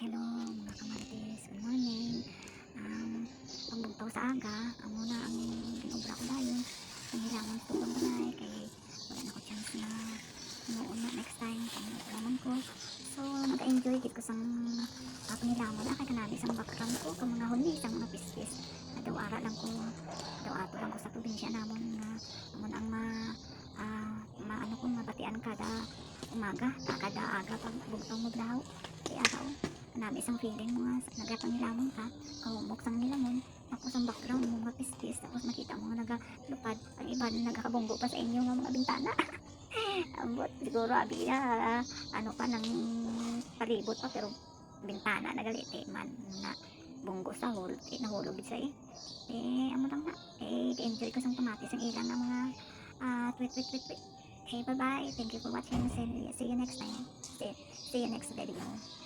Hello mga kamarites, good morning. Pagbugtaw sa aga, amo na ang ginobra ko dayon. Panghilangan sa tubang balay kay wala na ko chance na noon na next time panghilangan ko. So nag-enjoy gid ko sang panghilangan kay kanabi sang background ko kung mga huni sang mga pispis. Daw ara lang ko, daw ato lang ko sa probinsya namon nga amon ang maano ko mabatian kada umaga, kada aga pag bugtong mo daw. Kaya ako, nabi isang feeling mo nga, nagkapangilamon ka, kahumok sang nilamon, tapos ang background mo mga pispis, tapos makita mo nga nagalupad, ang iba na nagkakabunggo pa sa inyo nga mga bintana. Ambot, siguro abi ano pa ng palibot pa, pero bintana nagaliti man na bunggo sa hul, nahulog sa amo lang na, enjoy ko sang kamatis ang ilang ng mga tweet. Okay, bye bye. Thank you for watching. See you next time. See you next video.